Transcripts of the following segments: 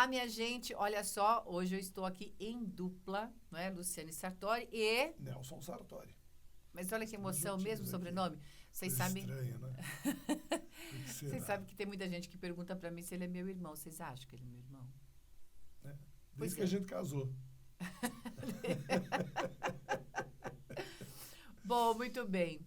minha gente, olha só, hoje eu estou aqui em dupla, não é? Luciane Sartori e... Nelson Sartori. Mas olha que Estamos emoção, juntinhos mesmo aqui. sobrenome. Vocês Coisa sabem... estranha, né? Por que Vocês será? sabem que tem muita gente que pergunta pra mim se ele é meu irmão. Vocês acham que ele é meu irmão? É. Pois Desde que é. a gente casou. Bom, muito bem.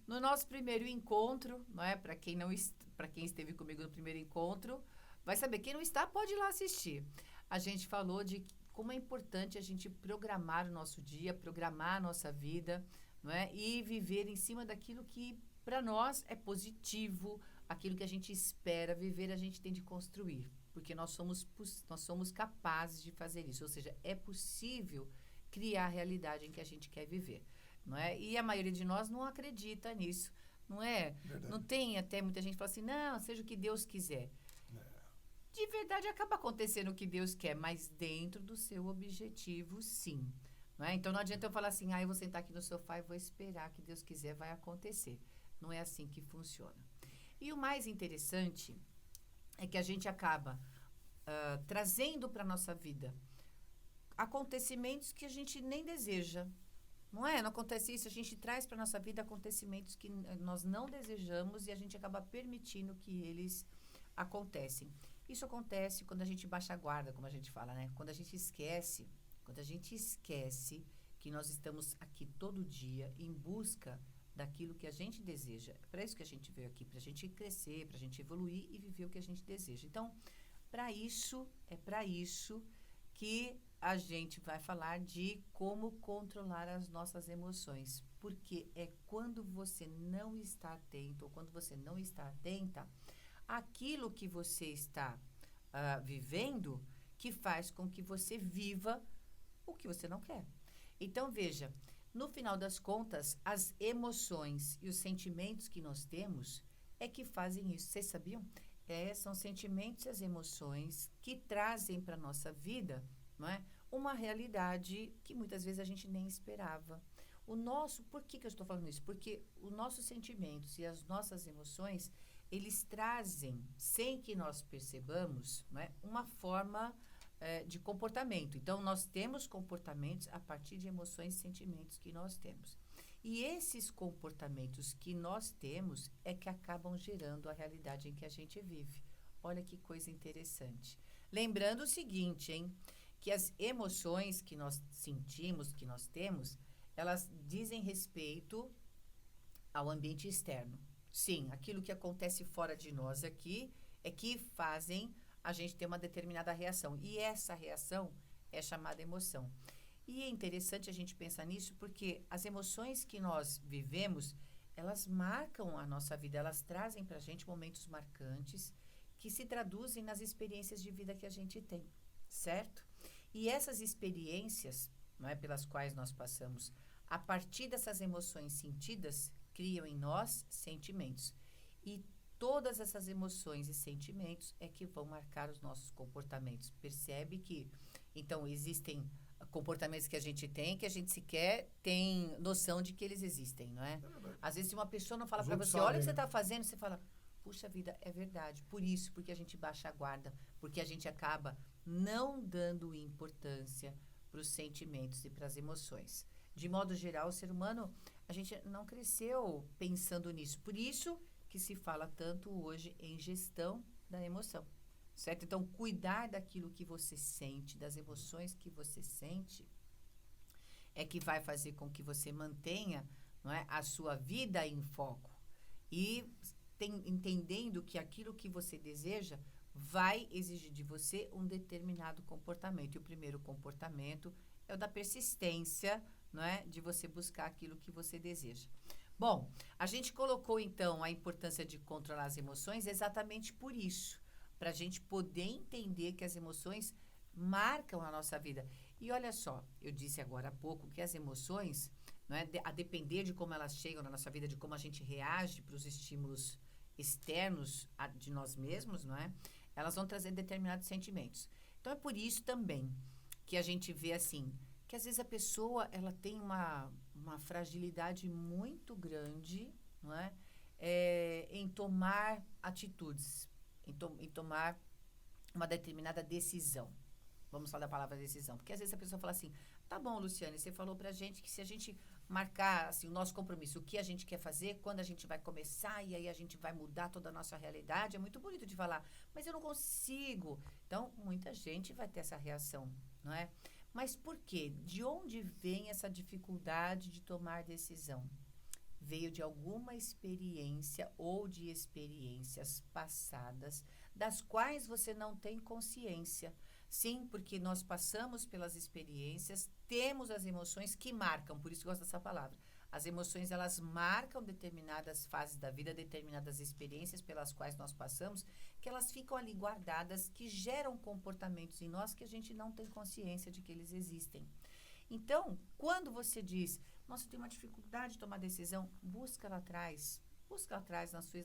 No nosso primeiro encontro, não é? Para quem não para quem esteve comigo no primeiro encontro, vai saber. Quem não está, pode ir lá assistir. A gente falou de como é importante a gente programar o nosso dia, programar a nossa vida, não é? E viver em cima daquilo que para nós é positivo, aquilo que a gente espera viver, a gente tem de construir, porque nós somos capazes de fazer isso, ou seja, é possível criar a realidade em que a gente quer viver. Não é? E a maioria de nós não acredita nisso, não é? Verdade. Não tem até muita gente que fala assim, não, seja o que Deus quiser. De verdade acaba acontecendo o que Deus quer, mas dentro do seu objetivo, sim. Não é? Então não adianta eu falar assim, eu vou sentar aqui no sofá e vou esperar que Deus quiser, vai acontecer. Não é assim que funciona. E o mais interessante é que a gente acaba trazendo para a nossa vida acontecimentos que a gente nem deseja. Não é? Não acontece isso, a gente traz para a nossa vida acontecimentos que nós não desejamos e a gente acaba permitindo que eles acontecem. Isso acontece quando a gente baixa a guarda, como a gente fala, né? Quando a gente esquece que nós estamos aqui todo dia em busca daquilo que a gente deseja. É para isso que a gente veio aqui, para a gente crescer, para a gente evoluir e viver o que a gente deseja. Então, para isso que a gente vai falar de como controlar as nossas emoções. Porque é quando você não está atento ou quando você não está atenta, aquilo que você está vivendo que faz com que você viva o que você não quer. Então, veja, no final das contas, as emoções e os sentimentos que nós temos é que fazem isso. Vocês sabiam? São sentimentos e as emoções que trazem para a nossa vida, não é? Uma realidade que muitas vezes a gente nem esperava. Por que eu estou falando isso? Porque os nossos sentimentos e as nossas emoções, eles trazem, sem que nós percebamos, não é? Uma forma de comportamento. Então, nós temos comportamentos a partir de emoções e sentimentos que nós temos. E esses comportamentos que nós temos é que acabam gerando a realidade em que a gente vive. Olha que coisa interessante. Lembrando o seguinte, hein? Que as emoções que nós sentimos, que nós temos, elas dizem respeito ao ambiente externo. Sim, aquilo que acontece fora de nós aqui é que fazem a gente ter uma determinada reação. E essa reação é chamada emoção. E é interessante a gente pensar nisso porque as emoções que nós vivemos, elas marcam a nossa vida, elas trazem para a gente momentos marcantes que se traduzem nas experiências de vida que a gente tem, certo? E essas experiências, não é, pelas quais nós passamos, a partir dessas emoções sentidas, criam em nós sentimentos. E todas essas emoções e sentimentos é que vão marcar os nossos comportamentos. Percebe que, então, existem comportamentos que a gente tem, que a gente sequer tem noção de que eles existem, não é? Às vezes, se uma pessoa não fala para você, olha o que você está fazendo, você fala, puxa vida, é verdade. Por isso, porque a gente baixa a guarda, porque a gente acaba não dando importância para os sentimentos e para as emoções. De modo geral, o ser humano, a gente não cresceu pensando nisso. Por isso que se fala tanto hoje em gestão da emoção, certo? Então, cuidar daquilo que você sente, das emoções que você sente, é que vai fazer com que você mantenha, não é, a sua vida em foco. E entendendo que aquilo que você deseja vai exigir de você um determinado comportamento. E o primeiro comportamento é o da persistência, não é? De você buscar aquilo que você deseja. Bom, a gente colocou, então, a importância de controlar as emoções exatamente por isso, para a gente poder entender que as emoções marcam a nossa vida. E olha só, eu disse agora há pouco que as emoções, não é, a depender de como elas chegam na nossa vida, de como a gente reage para os estímulos externos de nós mesmos, não é? Elas vão trazer determinados sentimentos. Então, é por isso também que a gente vê assim, que às vezes a pessoa ela tem uma fragilidade muito grande, não é? Em tomar atitudes, em tomar uma determinada decisão. Vamos falar da palavra decisão. Porque às vezes a pessoa fala assim, tá bom, Luciane, você falou pra gente que se a gente marcar assim, o nosso compromisso, o que a gente quer fazer, quando a gente vai começar, e aí a gente vai mudar toda a nossa realidade, é muito bonito de falar, mas eu não consigo. Então, muita gente vai ter essa reação, não é? Mas por quê? De onde vem essa dificuldade de tomar decisão? Veio de alguma experiência ou de experiências passadas, das quais você não tem consciência. Sim, porque nós passamos pelas experiências, temos as emoções que marcam, por isso eu gosto dessa palavra. As emoções, elas marcam determinadas fases da vida, determinadas experiências pelas quais nós passamos, que elas ficam ali guardadas, que geram comportamentos em nós que a gente não tem consciência de que eles existem. Então, quando você diz, nossa, eu tenho uma dificuldade de tomar decisão, busca lá atrás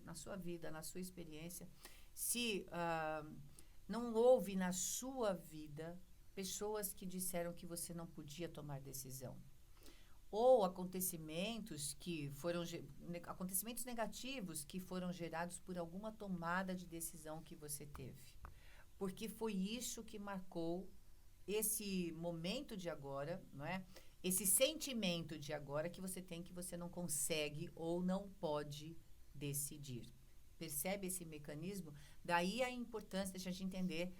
na sua vida, na sua experiência, se não houve na sua vida pessoas que disseram que você não podia tomar decisão. Ou acontecimentos acontecimentos negativos que foram gerados por alguma tomada de decisão que você teve. Porque foi isso que marcou esse momento de agora, não é? Esse sentimento de agora que você tem, que você não consegue ou não pode decidir. Percebe esse mecanismo? Daí a importância de a gente entender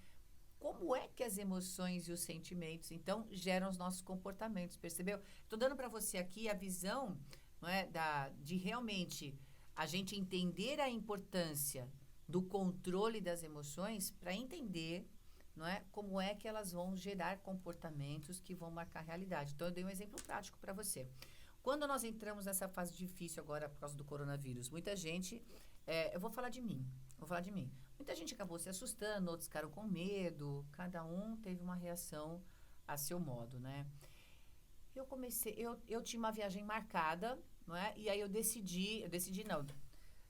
como é que as emoções e os sentimentos, então, geram os nossos comportamentos, percebeu? Estou dando para você aqui a visão, não é, de realmente a gente entender a importância do controle das emoções para entender, não é, como é que elas vão gerar comportamentos que vão marcar a realidade. Então, eu dei um exemplo prático para você. Quando nós entramos nessa fase difícil agora por causa do coronavírus, muita gente... eu vou falar de mim. Muita gente acabou se assustando, outros ficaram com medo, cada um teve uma reação a seu modo, né? Eu tinha uma viagem marcada, não é? E aí eu decidi não,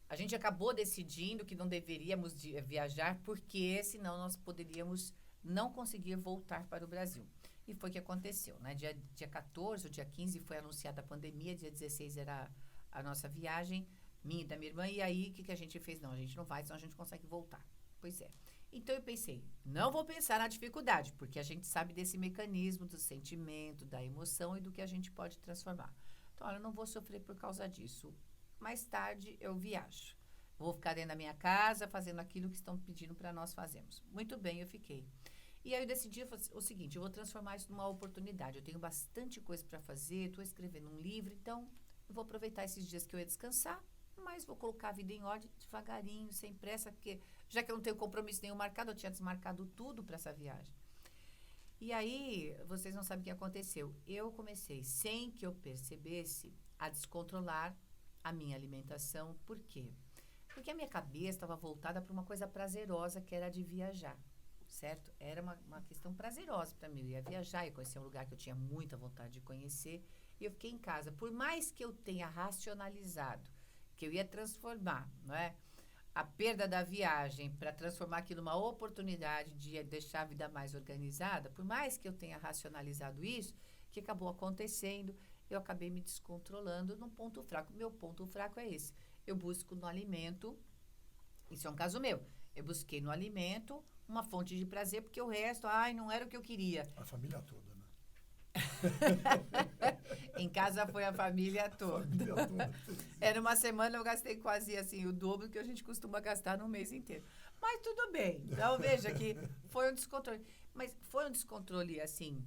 a gente acabou decidindo que não deveríamos viajar, porque senão nós poderíamos não conseguir voltar para o Brasil. E foi o que aconteceu, né? Dia 14, o dia 15 foi anunciada a pandemia, dia 16 era a nossa viagem, minha e da minha irmã, e aí o que a gente fez? Não, a gente não vai, senão a gente consegue voltar. Pois é. Então eu pensei, não vou pensar na dificuldade, porque a gente sabe desse mecanismo do sentimento, da emoção e do que a gente pode transformar. Então, olha, eu não vou sofrer por causa disso. Mais tarde eu viajo. Vou ficar dentro da minha casa, fazendo aquilo que estão pedindo para nós fazermos. Muito bem, eu fiquei. E aí eu decidi o seguinte, eu vou transformar isso numa oportunidade. Eu tenho bastante coisa para fazer, estou escrevendo um livro, então eu vou aproveitar esses dias que eu ia descansar, mas vou colocar a vida em ordem devagarinho, sem pressa, porque já que eu não tenho compromisso nenhum marcado, eu tinha desmarcado tudo para essa viagem. E aí, vocês não sabem o que aconteceu. Eu comecei, sem que eu percebesse, a descontrolar a minha alimentação. Por quê? Porque a minha cabeça estava voltada para uma coisa prazerosa, que era de viajar, certo? Era uma questão prazerosa para mim. Eu ia viajar, ia conhecer um lugar que eu tinha muita vontade de conhecer, e eu fiquei em casa. Por mais que eu tenha racionalizado que eu ia transformar, não é, a perda da viagem para transformar aquilo numa oportunidade de deixar a vida mais organizada, por mais que eu tenha racionalizado isso, o que acabou acontecendo, eu acabei me descontrolando num ponto fraco. Meu ponto fraco é esse. Eu busco no alimento, isso é um caso meu, eu busquei no alimento uma fonte de prazer, porque o resto, não era o que eu queria. A família toda, né? Em casa foi a família toda. Era uma semana, eu gastei quase assim o dobro que a gente costuma gastar no mês inteiro. Mas tudo bem. Então, veja que foi um descontrole. Mas foi um descontrole, assim,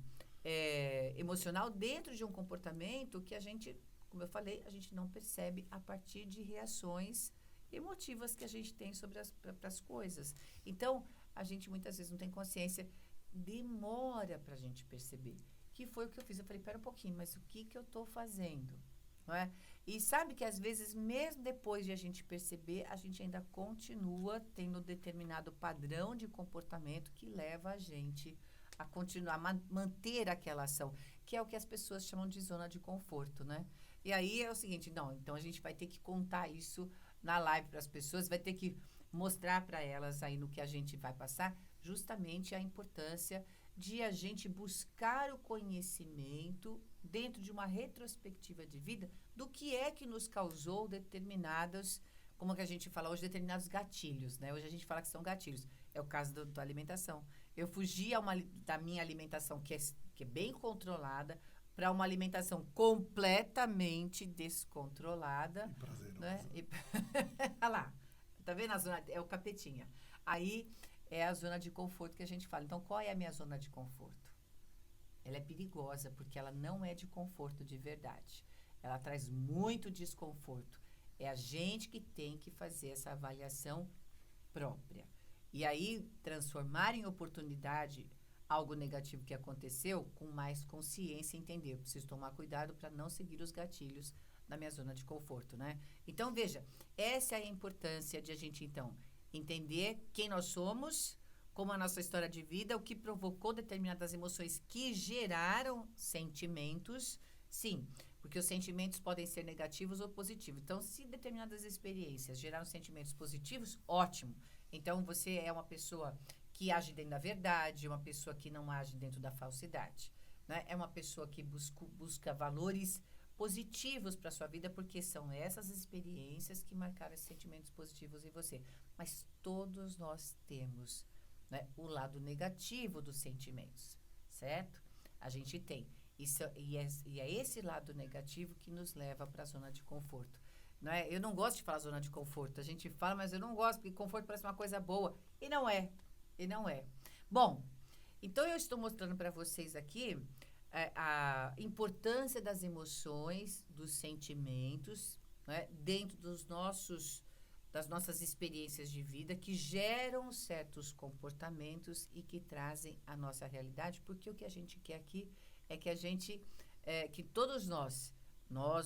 emocional dentro de um comportamento que a gente, como eu falei, a gente não percebe a partir de reações emotivas que a gente tem sobre as coisas. Então, a gente muitas vezes não tem consciência, demora para a gente perceber. Que foi o que eu fiz. Eu falei, pera um pouquinho, mas o que eu estou fazendo? Não é? E sabe que, às vezes, mesmo depois de a gente perceber, a gente ainda continua tendo determinado padrão de comportamento que leva a gente a continuar, manter aquela ação, que é o que as pessoas chamam de zona de conforto, né? E aí é o seguinte, não, então a gente vai ter que contar isso na live para as pessoas, vai ter que mostrar para elas aí no que a gente vai passar, justamente a importância de a gente buscar o conhecimento dentro de uma retrospectiva de vida do que é que nos causou determinados, como que a gente fala hoje, determinados gatilhos, né? Hoje a gente fala que são gatilhos. É o caso da alimentação. Eu fugi da minha alimentação, que é bem controlada, para uma alimentação completamente descontrolada. E prazerosa. Né? Olha lá, tá vendo a zona? É o capetinha. Aí é a zona de conforto que a gente fala. Então, qual é a minha zona de conforto? Ela é perigosa, porque ela não é de conforto de verdade. Ela traz muito desconforto. É a gente que tem que fazer essa avaliação própria. E aí, transformar em oportunidade algo negativo que aconteceu com mais consciência e entender. Eu preciso tomar cuidado para não seguir os gatilhos da minha zona de conforto, né? Então, veja, essa é a importância de a gente, então, entender quem nós somos, como a nossa história de vida, o que provocou determinadas emoções que geraram sentimentos. Sim, porque os sentimentos podem ser negativos ou positivos. Então, se determinadas experiências geraram sentimentos positivos, ótimo. Então, você é uma pessoa que age dentro da verdade, uma pessoa que não age dentro da falsidade, né? É uma pessoa que busca valores positivos para a sua vida, porque são essas experiências que marcaram esses sentimentos positivos em você. Mas todos nós temos, né, o lado negativo dos sentimentos, certo? A gente tem. E é esse lado negativo que nos leva para a zona de conforto. Não é? Eu não gosto de falar zona de conforto. A gente fala, mas eu não gosto, porque conforto parece uma coisa boa. E não é. E não é. Bom, então eu estou mostrando para vocês aqui a importância das emoções, dos sentimentos, né, dentro das nossas experiências de vida, que geram certos comportamentos e que trazem a nossa realidade, porque o que a gente quer aqui é que a gente, que todos nós,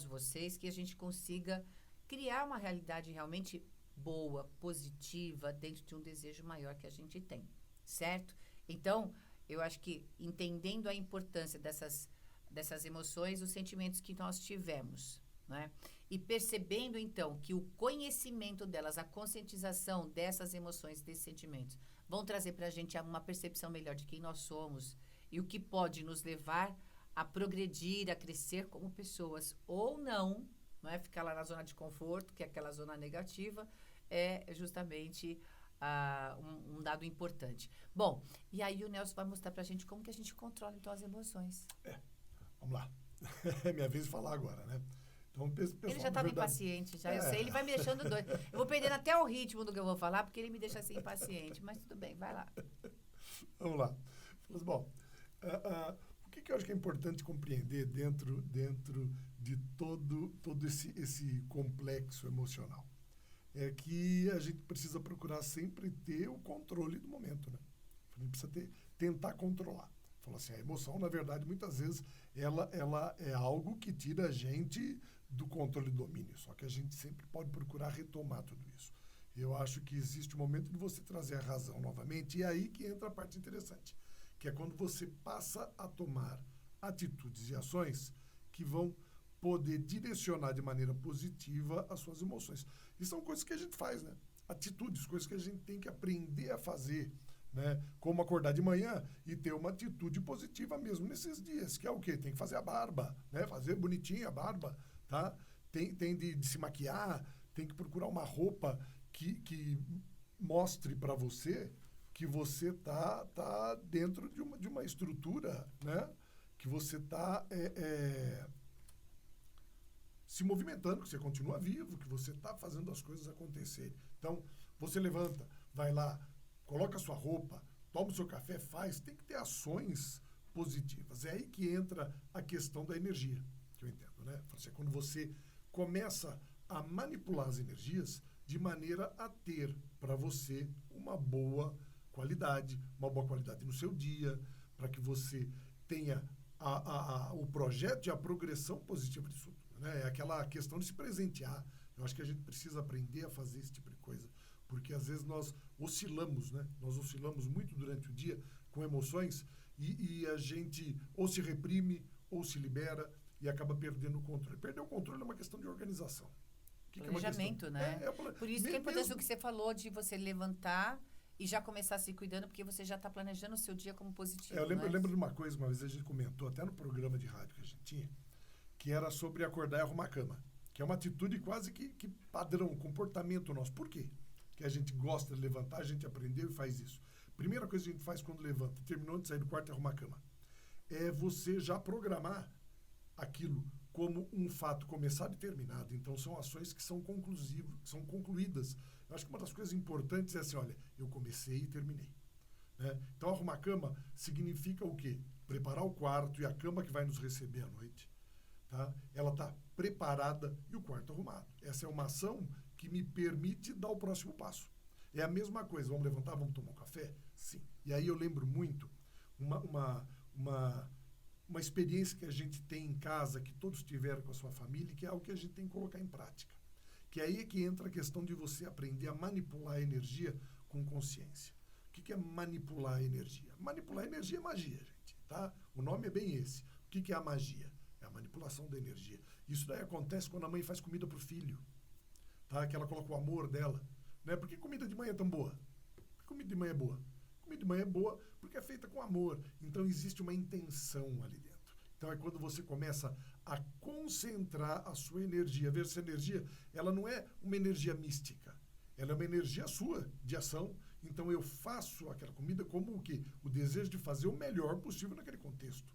vocês, que a gente consiga criar uma realidade realmente boa, positiva, dentro de um desejo maior que a gente tem, certo? Então, eu acho que entendendo a importância dessas emoções, os sentimentos que nós tivemos, né? E percebendo, então, que o conhecimento delas, a conscientização dessas emoções, desses sentimentos, vão trazer para a gente uma percepção melhor de quem nós somos e o que pode nos levar a progredir, a crescer como pessoas, ou não é? Ficar lá na zona de conforto, que é aquela zona negativa, é justamente um dado importante. Bom, e aí o Nelson vai mostrar pra gente como que a gente controla, então, as emoções. Vamos lá. É minha vez de falar agora, né? Então, pessoal, ele já estava impaciente, já, eu sei, ele vai me deixando doido. Eu vou perdendo até o ritmo do que eu vou falar, porque ele me deixa assim impaciente, mas tudo bem, vai lá. Vamos lá. Bom, o que eu acho que é importante compreender dentro de todo esse complexo emocional? É que a gente precisa procurar sempre ter o controle do momento, né? A gente precisa tentar controlar. Fala assim, a emoção, na verdade, muitas vezes, ela é algo que tira a gente do controle do domínio. Só que a gente sempre pode procurar retomar tudo isso. Eu acho que existe o momento de você trazer a razão novamente, e é aí que entra a parte interessante, que é quando você passa a tomar atitudes e ações que vão poder direcionar de maneira positiva as suas emoções. E são coisas que a gente faz, né? Atitudes, coisas que a gente tem que aprender a fazer, né? Como acordar de manhã e ter uma atitude positiva mesmo nesses dias, que é o quê? Tem que fazer a barba, né? Fazer bonitinha a barba, tá? Tem de se maquiar, tem que procurar uma roupa que mostre para você que você tá dentro de uma estrutura, né? Que você tá se movimentando, que você continua vivo, que você está fazendo as coisas acontecerem. Então, você levanta, vai lá, coloca a sua roupa, toma o seu café, tem que ter ações positivas. É aí que entra a questão da energia, que eu entendo, né? Quando você começa a manipular as energias de maneira a ter para você uma boa qualidade no seu dia, para que você tenha o projeto e a progressão positiva disso tudo. É aquela questão de se presentear. Eu acho que a gente precisa aprender a fazer esse tipo de coisa, porque às vezes nós oscilamos, né? Nós oscilamos muito durante o dia com emoções e a gente ou se reprime ou se libera e acaba perdendo o controle. Perder o controle é uma questão de organização. Planejamento, né? Por isso que é importante o que você falou de você levantar e já começar se cuidando, porque você já está planejando o seu dia como positivo. Eu lembro de uma coisa, uma vez a gente comentou, até no programa de rádio que a gente tinha, que era sobre acordar e arrumar a cama, que é uma atitude quase que padrão, comportamento nosso. Por quê? que a gente gosta de levantar, a gente aprendeu e faz isso. Primeira coisa que a gente faz quando levanta, terminou de sair do quarto e arrumar a cama, é você já programar aquilo como um fato começado e terminado. Então, são ações que são conclusivas, são concluídas. Eu acho que uma das coisas importantes é assim, olha, eu comecei e terminei. Né? Então, arrumar a cama significa o quê? Preparar o quarto e a cama que vai nos receber à noite. Tá? Ela está preparada e o quarto arrumado. Essa é uma ação que me permite dar o próximo passo. É a mesma coisa, vamos levantar, vamos tomar um café? Sim. E aí eu lembro muito uma experiência que a gente tem em casa, que todos tiveram com a sua família, que é algo que a gente tem que colocar em prática. Que aí é que entra a questão de você aprender a manipular a energia com consciência. O que é manipular a energia? Manipular a energia é magia, gente. Tá? O nome é bem esse. O que é a magia? É a manipulação da energia. Isso daí acontece quando a mãe faz comida para o filho. Tá? Que ela coloca o amor dela. Né? Por que comida de mãe é tão boa? Por que comida de mãe é boa? Comida de mãe é boa porque é feita com amor. Então existe uma intenção ali dentro. Então é quando você começa a concentrar a sua energia. Ver essa energia, ela não é uma energia mística. Ela é uma energia sua, de ação. Então eu faço aquela comida como o quê? O desejo de fazer o melhor possível naquele contexto.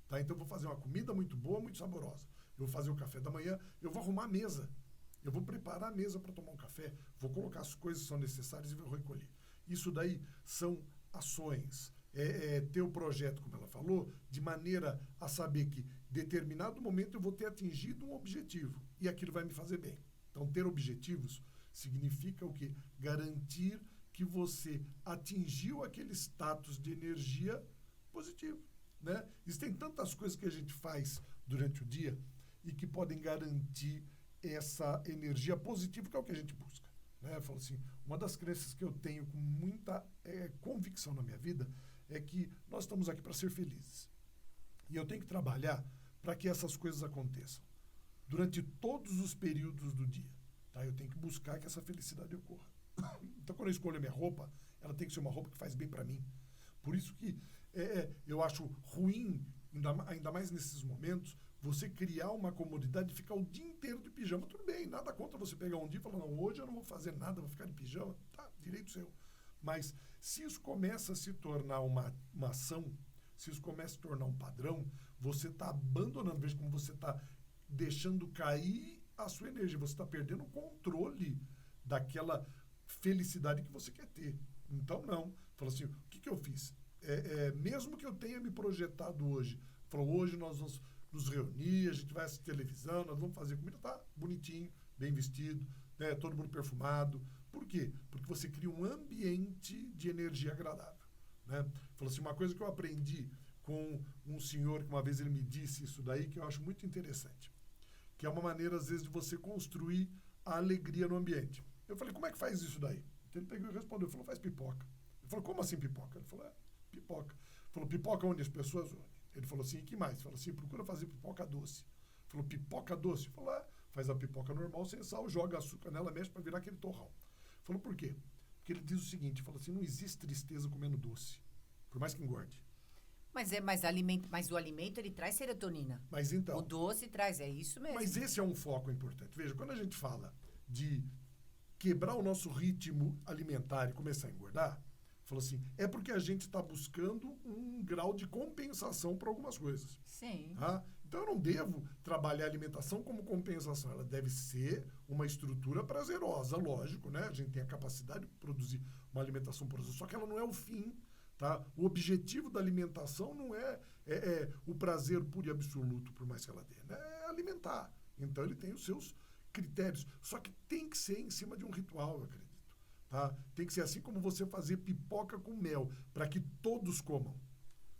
Tá? Então eu vou fazer uma comida muito boa, muito saborosa. Eu vou fazer o café da manhã, eu vou arrumar a mesa. Eu vou preparar a mesa para tomar um café, vou colocar as coisas que são necessárias e vou recolher. Isso daí são ações. Ter o projeto, como ela falou, de maneira a saber que, em determinado momento, eu vou ter atingido um objetivo e aquilo vai me fazer bem. Então, ter objetivos significa o quê? Garantir que você atingiu aquele status de energia positivo. Né? Existem tantas coisas que a gente faz durante o dia e que podem garantir essa energia positiva, que é o que a gente busca. Né? Eu falo assim, uma das crenças que eu tenho com muita convicção na minha vida é que nós estamos aqui para ser felizes. E eu tenho que trabalhar para que essas coisas aconteçam durante todos os períodos do dia. Tá? Eu tenho que buscar que essa felicidade ocorra. Então, quando eu escolho a minha roupa, ela tem que ser uma roupa que faz bem para mim. Por isso que eu acho ruim, ainda mais nesses momentos, você criar uma comodidade de ficar o dia inteiro de pijama. Tudo bem, nada contra você pegar um dia e falar, não, hoje eu não vou fazer nada, vou ficar de pijama. Tá, direito seu. Mas se isso começa a se tornar uma ação, se isso começa a se tornar um padrão, você está abandonando, veja como você está deixando cair a sua energia, você está perdendo o controle daquela felicidade que você quer ter. Então, não. Fala assim, o que eu fiz? Mesmo que eu tenha me projetado hoje, falou, hoje nós vamos nos reunir, a gente vai assistir televisão, nós vamos fazer comida, tá bonitinho, bem vestido, né, todo mundo perfumado. Por quê? Porque você cria um ambiente de energia agradável. Né? Falou assim, uma coisa que eu aprendi com um senhor, que uma vez ele me disse isso daí, que eu acho muito interessante, que é uma maneira, às vezes, de você construir a alegria no ambiente. Eu falei, como é que faz isso daí? Então ele pegou e respondeu, falou, faz pipoca. Eu falei, como assim pipoca? Ele falou, pipoca. Ele falou, pipoca onde as pessoas unem. Ele falou assim, e que mais? Ele falou assim, procura fazer pipoca doce. Ele falou, pipoca doce? Ele falou, faz a pipoca normal, sem sal, joga açúcar nela, mexe para virar aquele torrão. Ele falou, por quê? Porque ele diz o seguinte, falou assim, não existe tristeza comendo doce, por mais que engorde. Mas o alimento ele traz serotonina. Mas então, o doce traz, é isso mesmo. Mas esse é um foco importante. Veja, quando a gente fala de quebrar o nosso ritmo alimentar e começar a engordar, falou assim, é porque a gente está buscando um grau de compensação para algumas coisas. Sim. Tá? Então eu não devo trabalhar a alimentação como compensação. Ela deve ser uma estrutura prazerosa, lógico, né? A gente tem a capacidade de produzir uma alimentação prazerosa, só que ela não é o fim. Tá? O objetivo da alimentação não é o prazer puro e absoluto, por mais que ela dê. Né? É alimentar. Então ele tem os seus critérios. Só que tem que ser em cima de um ritual, eu acredito. Tá? Tem que ser assim como você fazer pipoca com mel, para que todos comam.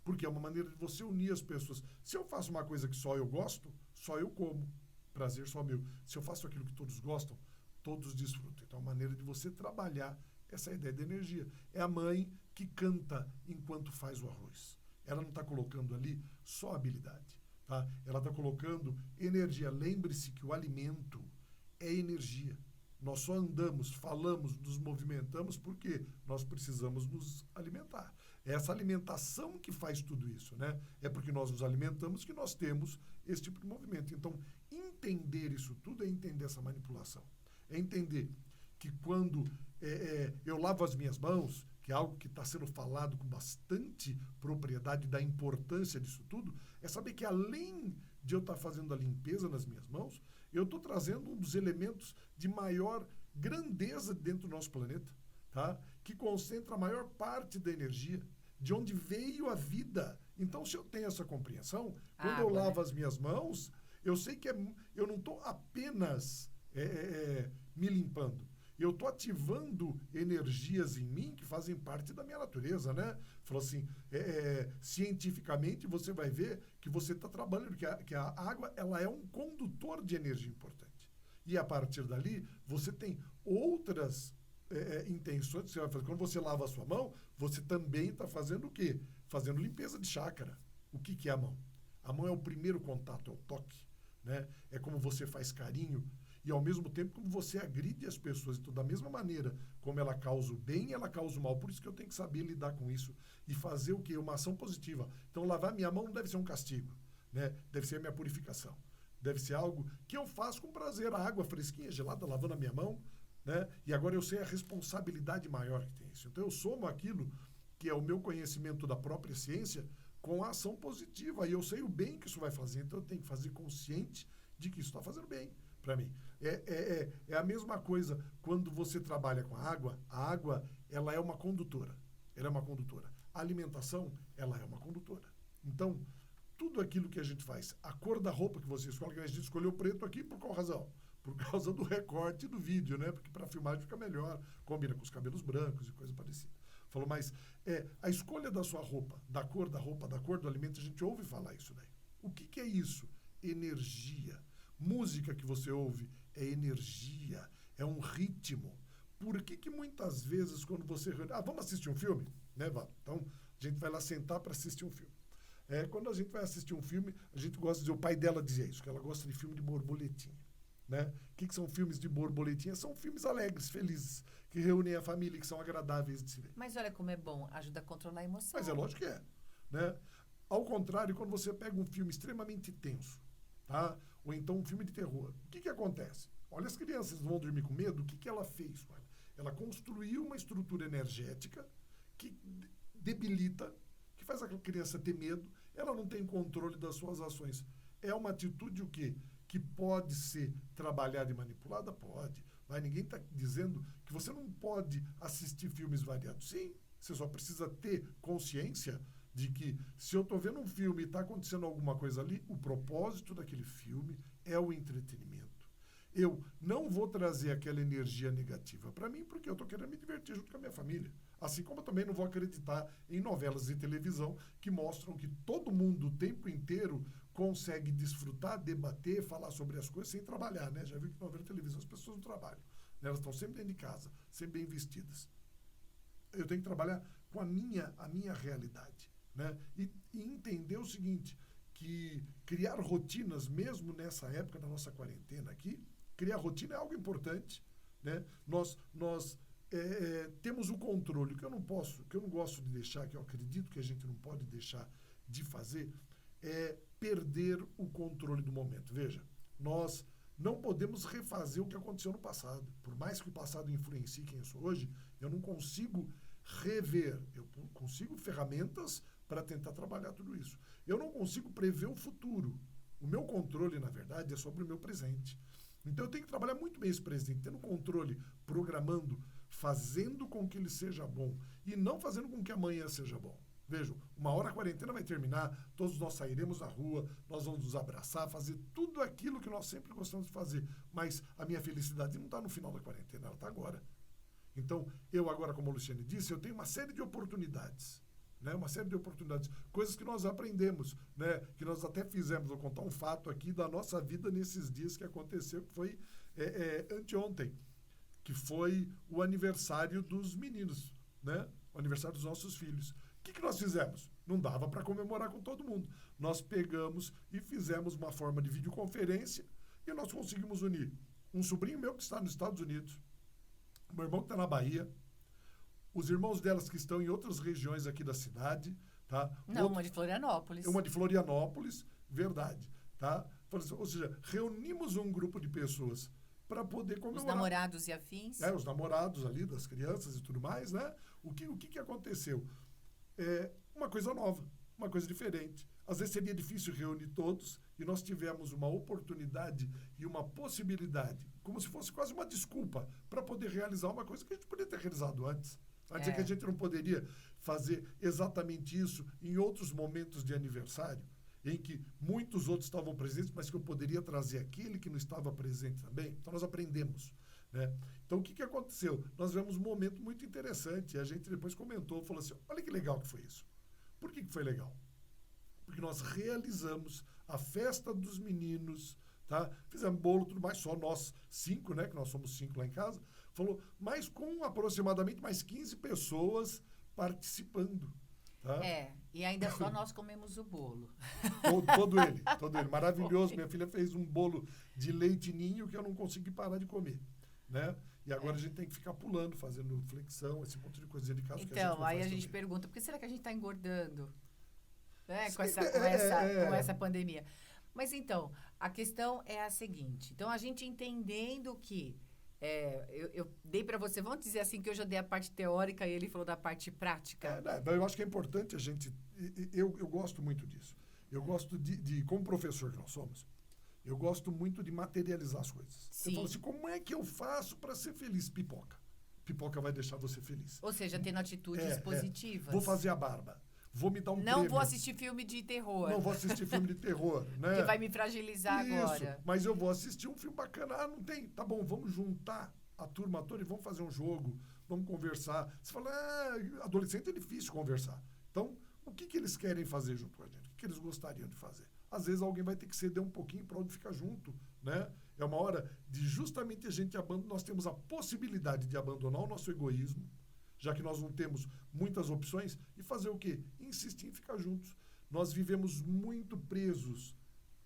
Porque é uma maneira de você unir as pessoas. Se eu faço uma coisa que só eu gosto, só eu como. Prazer só meu. Se eu faço aquilo que todos gostam, todos desfrutam. Então é uma maneira de você trabalhar essa ideia de energia. É a mãe que canta enquanto faz o arroz. Ela não está colocando ali só habilidade. Tá? Ela está colocando energia. Lembre-se que o alimento é energia. Nós só andamos, falamos, nos movimentamos porque nós precisamos nos alimentar. É essa alimentação que faz tudo isso, né? É porque nós nos alimentamos que nós temos esse tipo de movimento. Então, entender isso tudo é entender essa manipulação. É entender que quando eu lavo as minhas mãos, que é algo que está sendo falado com bastante propriedade da importância disso tudo, é saber que além de eu estar fazendo a limpeza nas minhas mãos, eu estou trazendo um dos elementos de maior grandeza dentro do nosso planeta, tá? Que concentra a maior parte da energia, de onde veio a vida. Então, se eu tenho essa compreensão, quando eu lavo as minhas mãos, eu sei que eu não estou apenas me limpando. Eu estou ativando energias em mim que fazem parte da minha natureza, né? Falou assim, cientificamente você vai ver que você está trabalhando, que a água ela é um condutor de energia importante. E a partir dali, você tem outras intenções que você vai fazer. Quando você lava a sua mão, você também está fazendo o quê? Fazendo limpeza de chácara. O que é a mão? A mão é o primeiro contato, é o toque, né? É como você faz carinho e, ao mesmo tempo, como você agride as pessoas. Então, da mesma maneira como ela causa o bem, ela causa o mal. Por isso que eu tenho que saber lidar com isso e fazer o quê? Uma ação positiva. Então, lavar minha mão não deve ser um castigo, né? Deve ser a minha purificação. Deve ser algo que eu faço com prazer. A água fresquinha, gelada, lavando a minha mão, né? E agora eu sei a responsabilidade maior que tem isso. Então, eu somo aquilo que é o meu conhecimento da própria ciência com a ação positiva. E eu sei o bem que isso vai fazer. Então, eu tenho que fazer consciente de que isso está fazendo bem para mim. É a mesma coisa quando você trabalha com a água. A água, ela é uma condutora. Ela é uma condutora. A alimentação, ela é uma condutora. Então, tudo aquilo que a gente faz, a cor da roupa que você escolhe, que a gente escolheu preto aqui por qual razão? Por causa do recorte do vídeo, né? Porque para filmagem fica melhor, combina com os cabelos brancos e coisa parecida. Falou, mas a escolha da sua roupa, da cor do alimento, a gente ouve falar isso daí. O que é isso? Energia. Música que você ouve é energia, é um ritmo. Por que muitas vezes quando você... vamos assistir um filme? Né, Val? Então, a gente vai lá sentar para assistir um filme. Quando a gente vai assistir um filme, a gente gosta de dizer, o pai dela dizia isso, que ela gosta de filme de borboletinha. Né? O que são filmes de borboletinha? São filmes alegres, felizes, que reúnem a família, que são agradáveis de se ver. Mas olha como é bom, ajuda a controlar a emoção. Mas é lógico que é. Né? Ao contrário, quando você pega um filme extremamente tenso, tá? Ou então um filme de terror, o que acontece? Olha, as crianças vão dormir com medo, o que ela fez com ela? Ela construiu uma estrutura energética que debilita, que faz a criança ter medo, ela não tem controle das suas ações. É uma atitude o quê? Que pode ser trabalhada e manipulada? Pode. Mas ninguém está dizendo que você não pode assistir filmes variados. Sim, você só precisa ter consciência de que se eu estou vendo um filme e está acontecendo alguma coisa ali, o propósito daquele filme é o entretenimento. Eu não vou trazer aquela energia negativa para mim porque eu estou querendo me divertir junto com a minha família. Assim como eu também não vou acreditar em novelas de televisão que mostram que todo mundo o tempo inteiro consegue desfrutar, debater, falar sobre as coisas sem trabalhar, né? Já viu que novela de televisão as pessoas não trabalham. Né? Elas estão sempre dentro de casa, sempre bem vestidas. Eu tenho que trabalhar com a minha realidade. Né? E entender o seguinte, que criar rotinas, mesmo nessa época da nossa quarentena aqui, criar rotina é algo importante. Né? Nós temos o controle, que eu não gosto de deixar, que eu acredito que a gente não pode deixar de fazer, é perder o controle do momento. Veja, nós não podemos refazer o que aconteceu no passado. Por mais que o passado influencie quem eu sou hoje, eu não consigo rever. Eu consigo ferramentas para tentar trabalhar tudo isso. Eu não consigo prever o futuro. O meu controle, na verdade, é sobre o meu presente. Então, eu tenho que trabalhar muito bem esse presente, tendo controle, programando, fazendo com que ele seja bom e não fazendo com que amanhã seja bom. Vejam, uma hora a quarentena vai terminar, todos nós sairemos à rua, nós vamos nos abraçar, fazer tudo aquilo que nós sempre gostamos de fazer. Mas a minha felicidade não está no final da quarentena, ela está agora. Então, eu agora, como a Luciane disse, eu tenho uma série de oportunidades. Né? Uma série de oportunidades. Coisas que nós aprendemos, né? Que nós até fizemos. Vou contar um fato aqui da nossa vida nesses dias que aconteceu, que foi anteontem, que foi o aniversário dos meninos, né? O aniversário dos nossos filhos. O que nós fizemos? Não dava para comemorar com todo mundo. Nós pegamos e fizemos uma forma de videoconferência e nós conseguimos unir um sobrinho meu que está nos Estados Unidos, meu irmão que está na Bahia, os irmãos delas que estão em outras regiões aqui da cidade, tá? Não, uma de Florianópolis. Uma de Florianópolis, verdade, tá? Ou seja, reunimos um grupo de pessoas para poder comemorar. Os namorados e afins? Os namorados ali, das crianças e tudo mais, né? O que aconteceu? Uma coisa nova, uma coisa diferente. Às vezes seria difícil reunir todos e nós tivemos uma oportunidade e uma possibilidade, como se fosse quase uma desculpa, para poder realizar uma coisa que a gente poderia ter realizado antes. Vai dizer que a gente não poderia fazer exatamente isso em outros momentos de aniversário, em que muitos outros estavam presentes, mas que eu poderia trazer aquele que não estava presente também. Então, nós aprendemos, né? Então, o que aconteceu? Nós vemos um momento muito interessante, e a gente depois comentou, falou assim, olha que legal que foi isso. Por que foi legal? Porque nós realizamos a festa dos meninos, tá? Fizemos bolo, tudo mais, só nós 5, né? Que nós somos 5 lá em casa. Falou, mas com aproximadamente mais 15 pessoas participando. Tá? E ainda só nós comemos o bolo. Todo ele. Maravilhoso. Minha filha fez um bolo de leite ninho que eu não consegui parar de comer, né? E agora a gente tem que ficar pulando, fazendo flexão, esse monte de coisinha de casa que a gente não faz aí a gente também. pergunta, por que será que a gente está engordando? Com Sim, essa pandemia. Mas então, a questão é a seguinte. Então, a gente entendendo que eu dei para você, vamos dizer assim, que eu já dei a parte teórica e ele falou da parte prática. Eu acho que é importante a gente... Eu gosto muito disso. Eu gosto de, como professor que nós somos, eu gosto muito de materializar as coisas. Sim. Eu falo assim, como é que eu faço para ser feliz? Pipoca. Pipoca vai deixar você feliz. Ou seja, tendo atitudes positivas. Vou fazer a barba. Vou me dar um Não prêmio. vou assistir filme de terror. Não vou assistir filme de terror, né? Que vai me fragilizar agora. Mas eu vou assistir um filme bacana. Não tem? Tá bom, vamos juntar a turma toda e vamos fazer um jogo, vamos conversar. Você fala, adolescente é difícil conversar. Então, o que eles querem fazer junto com a gente? O que eles gostariam de fazer? Às vezes alguém vai ter que ceder um pouquinho para onde ficar junto, né? É uma hora de justamente a gente abandonar. Nós temos a possibilidade de abandonar o nosso egoísmo, já que nós não temos muitas opções, e fazer o quê? Insistir em ficar juntos. Nós vivemos muito presos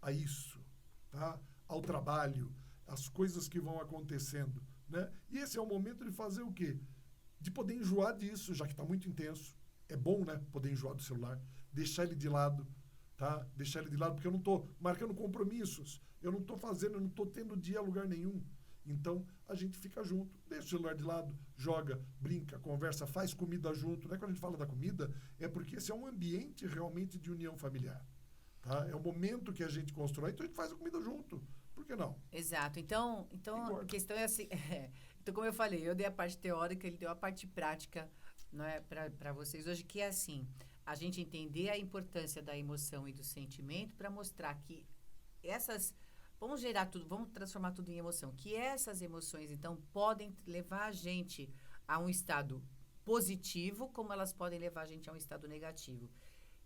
a isso, tá? Ao trabalho, às coisas que vão acontecendo, né? E esse é o momento de fazer o quê? De poder enjoar disso, já que está muito intenso. É bom, né? Poder enjoar do celular, deixar ele de lado, tá? Deixar ele de lado, porque eu não estou marcando compromissos, eu não estou fazendo, eu não estou tendo dia a lugar nenhum. Então, a gente fica junto, deixa o celular de lado, joga, brinca, conversa, faz comida junto. Né? Quando a gente fala da comida, é porque esse é um ambiente realmente de união familiar. Tá? É o momento que a gente constrói, então a gente faz a comida junto. Por que não? Exato. Então a questão é assim... Então, como eu falei, eu dei a parte teórica, ele deu a parte prática, não é, para vocês hoje, que é assim, a gente entender a importância da emoção e do sentimento para mostrar que essas... Vamos transformar tudo em emoção. Que essas emoções, então, podem levar a gente a um estado positivo, como elas podem levar a gente a um estado negativo.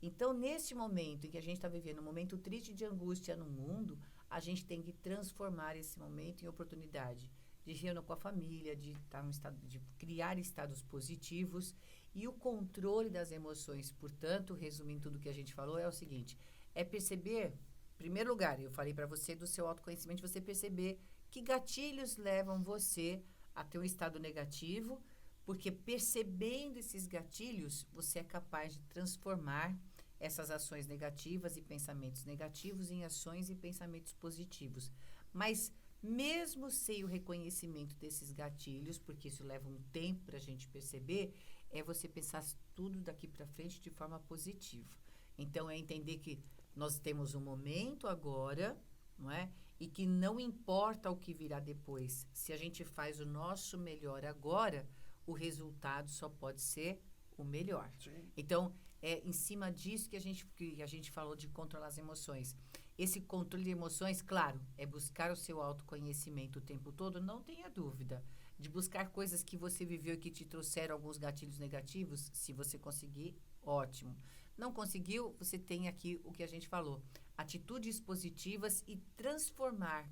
Então, neste momento em que a gente está vivendo um momento triste de angústia no mundo, a gente tem que transformar esse momento em oportunidade de reunir com a família, de estar de criar estados positivos. E o controle das emoções, portanto, resumindo tudo que a gente falou, é o seguinte, é perceber... Em primeiro lugar, eu falei para você do seu autoconhecimento, você perceber que gatilhos levam você a ter um estado negativo, porque percebendo esses gatilhos, você é capaz de transformar essas ações negativas e pensamentos negativos em ações e pensamentos positivos. Mas mesmo sem o reconhecimento desses gatilhos, porque isso leva um tempo para a gente perceber, é você pensar tudo daqui para frente de forma positiva. Então, é entender que nós temos um momento agora, não é? E que não importa o que virá depois. Se a gente faz o nosso melhor agora, o resultado só pode ser o melhor. Sim. Então, é em cima disso que a gente falou de controlar as emoções. Esse controle de emoções, claro, é buscar o seu autoconhecimento o tempo todo, não tenha dúvida. De buscar coisas que você viveu e que te trouxeram alguns gatilhos negativos, se você conseguir, ótimo. Não conseguiu, você tem aqui o que a gente falou. Atitudes positivas e transformar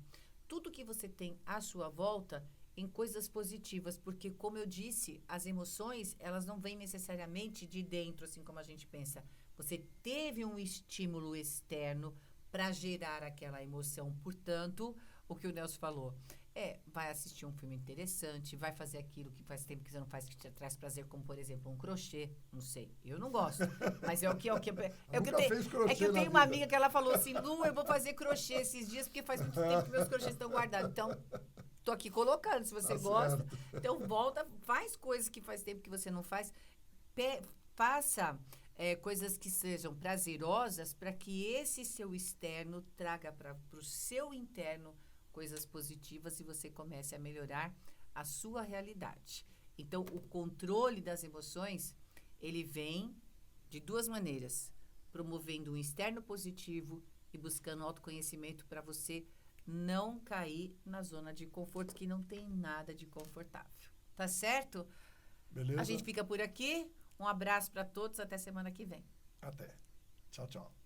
tudo que você tem à sua volta em coisas positivas. Porque, como eu disse, as emoções, elas não vêm necessariamente de dentro, assim como a gente pensa. Você teve um estímulo externo para gerar aquela emoção. Portanto, o que o Nelson falou, vai assistir um filme interessante, vai fazer aquilo que faz tempo que você não faz, que te traz prazer, como, por exemplo, um crochê. Não sei, eu não gosto, mas é que eu tenho uma amiga que ela falou assim, Lu, eu vou fazer crochê esses dias, porque faz muito tempo que meus crochês estão guardados. Então, tô aqui colocando, se você Tá gosta. certo. Então, volta, faz coisas que faz tempo que você não faz. Faça coisas que sejam prazerosas para que esse seu externo traga para o seu interno coisas positivas e você comece a melhorar a sua realidade. Então, o controle das emoções, ele vem de duas maneiras, promovendo um externo positivo e buscando autoconhecimento para você não cair na zona de conforto, que não tem nada de confortável. Tá certo? Beleza? A gente fica por aqui. Um abraço para todos. Até semana que vem. Até. Tchau, tchau.